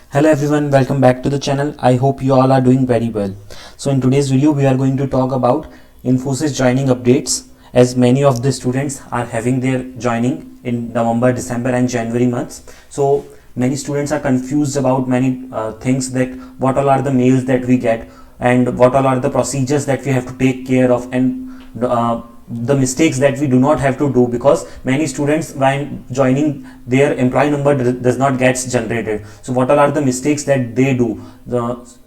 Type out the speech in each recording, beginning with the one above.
Hello everyone, welcome back to the channel. I hope you all are doing very well. So in today's video we are going to talk about Infosys joining updates, as many of the students are having their joining in November, December and January months. So many students are confused about many things, that what all are the mails that we get and what all are the procedures that we have to take care of, and the mistakes that we do not have to do, because many students when joining their employee number does not get generated. So what all are the mistakes that they do,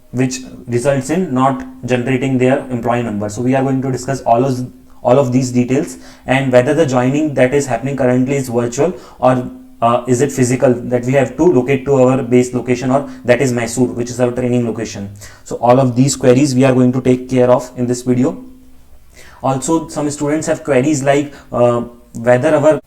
which results in not generating their employee number. So we are going to discuss all of these details, and whether the joining that is happening currently is virtual or is it physical, that we have to locate to our base location, or that is Mysore, which is our training location. So all of these queries we are going to take care of in this video. Also, some students have queries like whether our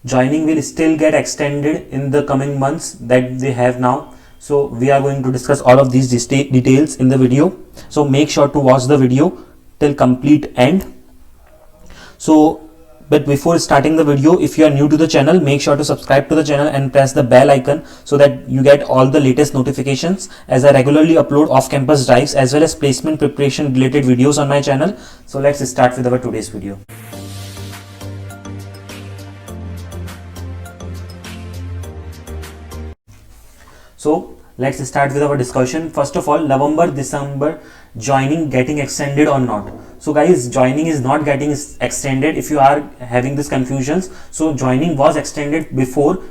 joining will still get extended in the coming months that they have now. So we are going to discuss all of these details in the video. So make sure to watch the video till complete end. But before starting the video, if you are new to the channel, make sure to subscribe to the channel and press the bell icon so that you get all the latest notifications, as I regularly upload off-campus drives as well as placement preparation related videos on my channel. So let's start with our today's video. So let's start with our discussion. First of all, November, December joining getting extended or not. So guys, joining is not getting extended. If you are having this confusions, so joining was extended before,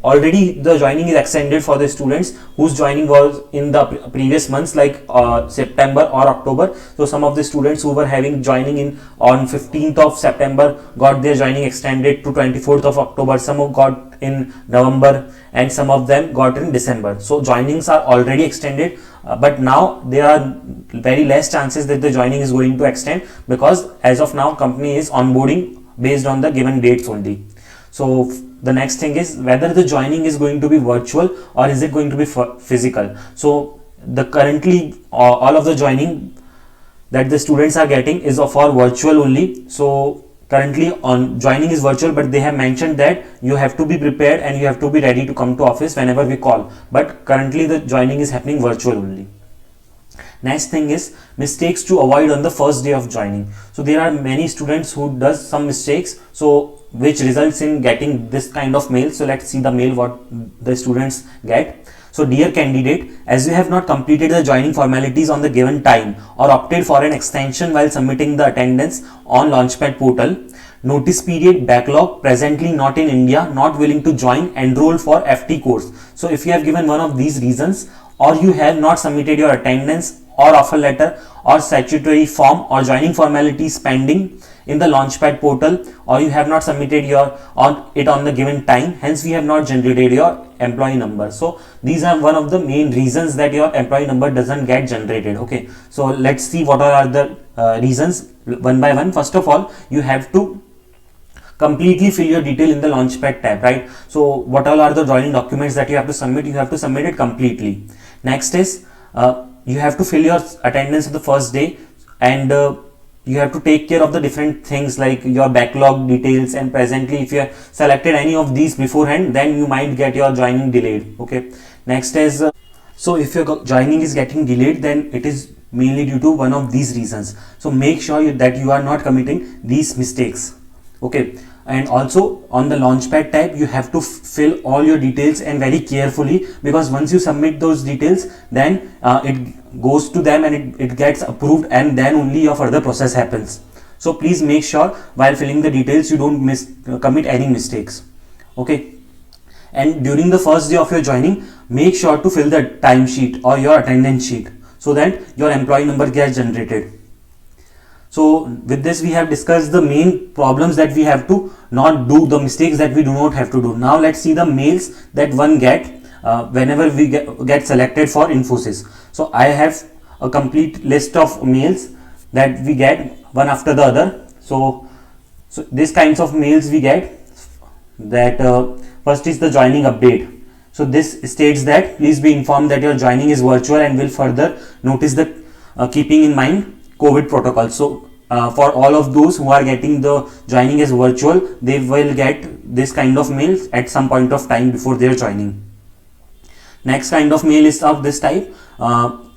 already the joining is extended for the students whose joining was in the previous months, like September or October. So some of the students who were having joining in on 15th of September got their joining extended to 24th of October. Some got in November and some of them got in December. So joinings are already extended, but now there are very less chances that the joining is going to extend, because as of now company is onboarding based on the given dates only. So the next thing is whether the joining is going to be virtual or is it going to be physical. So the currently all of the joining that the students are getting is for virtual only. So currently on joining is virtual, but they have mentioned that you have to be prepared and you have to be ready to come to office whenever we call. But currently the joining is happening virtual only. Next thing is mistakes to avoid on the first day of joining. So there are many students who does some mistakes, so which results in getting this kind of mail. So let's see the mail what the students get. So dear candidate, as you have not completed the joining formalities on the given time or opted for an extension while submitting the attendance on Launchpad portal, notice period backlog, presently not in India, not willing to join, enroll for FT course. So if you have given one of these reasons, or you have not submitted your attendance or offer letter or statutory form or joining formalities pending in the Launchpad portal, or you have not submitted on the given time, hence we have not generated your employee number. So these are one of the main reasons that your employee number doesn't get generated. Okay, so let's see what are the reasons one by one. First of all, you have to completely fill your detail in the Launchpad tab, right? So what all are the joining documents that you have to submit? You have to submit it completely. Next is you have to fill your attendance of the first day, and you have to take care of the different things like your backlog details, and presently if you have selected any of these beforehand, then you might get your joining delayed. Okay, next is so if your joining is getting delayed, then it is mainly due to one of these reasons. So make sure that you are not committing these mistakes. Okay, and also on the Launchpad tab you have to fill all your details and very carefully, because once you submit those details, then it goes to them and it gets approved, and then only your further process happens. So please make sure while filling the details you don't commit any mistakes. Okay, and during the first day of your joining, make sure to fill the timesheet or your attendance sheet so that your employee number gets generated. So with this we have discussed the main problems that we have to not do, the mistakes that we do not have to do. Now let's see the mails that one get whenever we get selected for Infosys. So I have a complete list of mails that we get one after the other. So these kinds of mails we get, that first is the joining update. So this states that please be informed that your joining is virtual and will further notice the keeping in mind COVID protocol. So for all of those who are getting the joining as virtual, they will get this kind of mail at some point of time before their joining. Next kind of mail is of this type: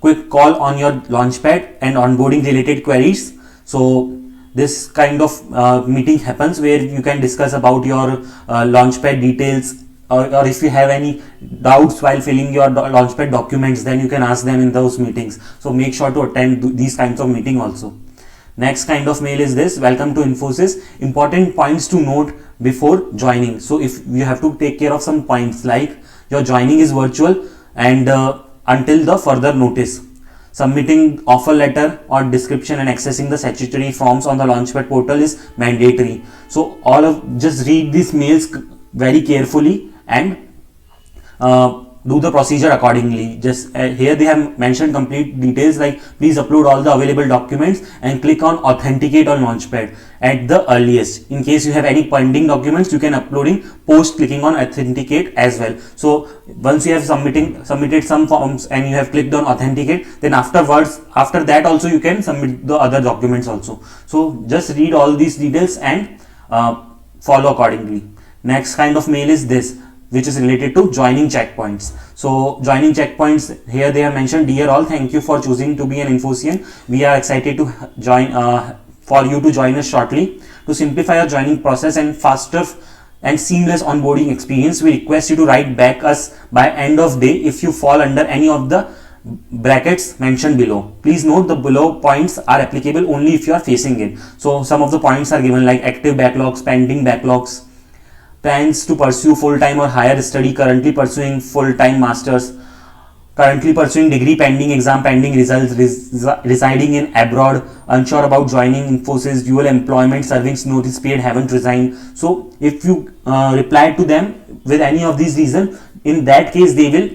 quick call on your Launchpad and onboarding related queries. So this kind of meeting happens where you can discuss about your Launchpad details, or if you have any doubts while filling your Launchpad documents, then you can ask them in those meetings. So make sure to attend these kinds of meeting also. Next kind of mail is this: welcome to Infosys. Important points to note before joining. So if you have to take care of some points, like your joining is virtual and until the further notice. Submitting offer letter or description and accessing the statutory forms on the Launchpad portal is mandatory. So just read these mails very carefully and do the procedure accordingly. Just here they have mentioned complete details, like please upload all the available documents and click on authenticate on Launchpad at the earliest. In case you have any pending documents, you can upload in post clicking on authenticate as well. So once you have submitted some forms and you have clicked on authenticate, then after that also you can submit the other documents also. So just read all these details and follow accordingly. Next kind of mail is this, which is related to joining checkpoints. So joining checkpoints, here they have mentioned: dear all, thank you for choosing to be an Infosian. We are excited to join for you to join us shortly. To simplify your joining process and faster and seamless onboarding experience, we request you to write back us by end of day if you fall under any of the brackets mentioned below. Please note the below points are applicable only if you are facing it. So some of the points are given, like active backlogs, pending backlogs, plans to pursue full-time or higher study, currently pursuing full-time masters, currently pursuing degree pending exam pending results, residing in abroad, unsure about joining Infosys, dual employment, serving notice period, haven't resigned. So if you reply to them with any of these reasons, in that case they will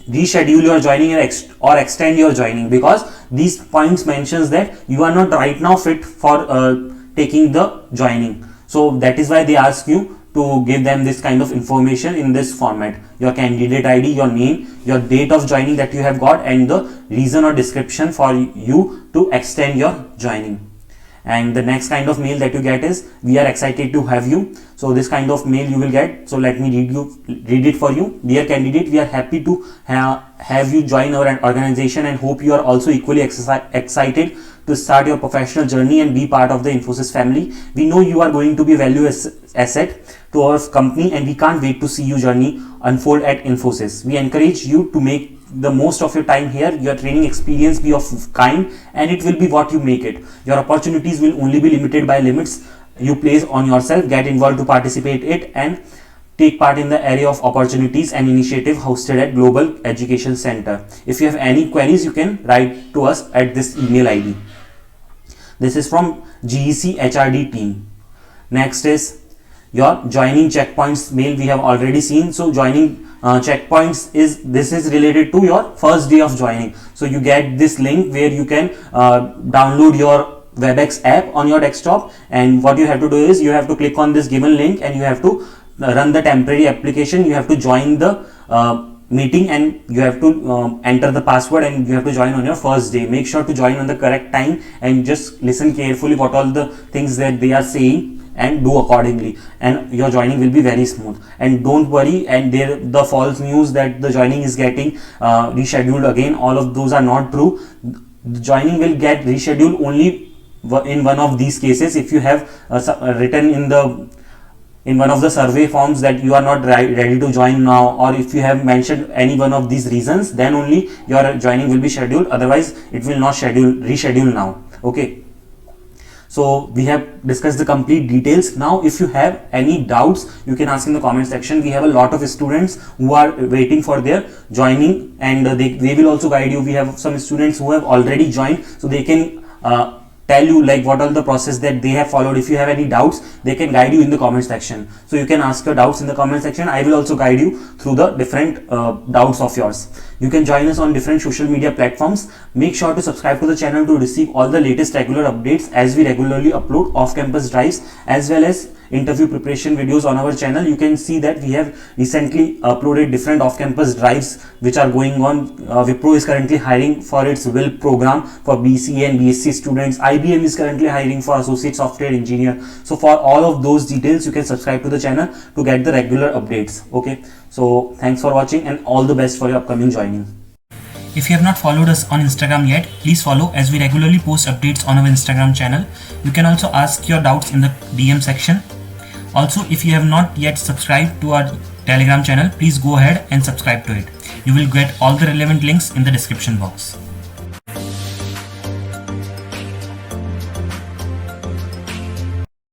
reschedule your joining or extend your joining, because these points mentions that you are not right now fit for taking the joining. So that is why they ask you to give them this kind of information in this format: your candidate ID, your name, your date of joining that you have got, and the reason or description for you to extend your joining. And the next kind of mail that you get is: we are excited to have you. So this kind of mail you will get. So let me read it for you. Dear candidate, we are happy to have you join our organization and hope you are also equally excited to start your professional journey and be part of the Infosys family. We know you are going to be a value asset to our company, and we can't wait to see your journey unfold at Infosys. We encourage you to make the most of your time here. Your training experience be of kind, and it will be what you make it. Your opportunities will only be limited by limits you place on yourself. Get involved to participate it and take part in the area of opportunities and initiative hosted at Global Education Center. If you have any queries, you can write to us at this email ID. This is from GEC HRD team. Next is your joining checkpoints mail. We have already seen. So joining checkpoints is related to your first day of joining. So you get this link where you can download your WebEx app on your desktop, and what you have to do is you have to click on this given link and you have to run the temporary application. You have to join the meeting and you have to enter the password, and you have to join on your first day. Make sure to join on the correct time and just listen carefully what all the things that they are saying and do accordingly, and your joining will be very smooth. And don't worry, and the false news that the joining is getting rescheduled again, all of those are not true. The joining will get rescheduled only in one of these cases: if you have written in one of the survey forms that you are not ready to join now, or if you have mentioned any one of these reasons, then only your joining will be scheduled. Otherwise it will not reschedule now. Okay, so we have discussed the complete details. Now if you have any doubts, you can ask in the comment section. We have a lot of students who are waiting for their joining, and they will also guide you. We have some students who have already joined, so they can tell you like what are the process that they have followed. If you have any doubts, they can guide you in the comment section. So you can ask your doubts in the comment section. I will also guide you through the different doubts of yours. You can join us on different social media platforms. Make sure to subscribe to the channel to receive all the latest regular updates, as we regularly upload off-campus drives as well as interview preparation videos on our channel, you can see that we have recently uploaded different off-campus drives which are going on. Wipro is currently hiring for its WIL program for BCA and BSc students. IBM is currently hiring for associate software engineer. So for all of those details, you can subscribe to the channel to get the regular updates. Okay, so thanks for watching and all the best for your upcoming joining. If you have not followed us on Instagram yet, please follow, as we regularly post updates on our Instagram channel. You can also ask your doubts in the DM section. Also, if you have not yet subscribed to our Telegram channel, please go ahead and subscribe to it. You will get all the relevant links in the description box.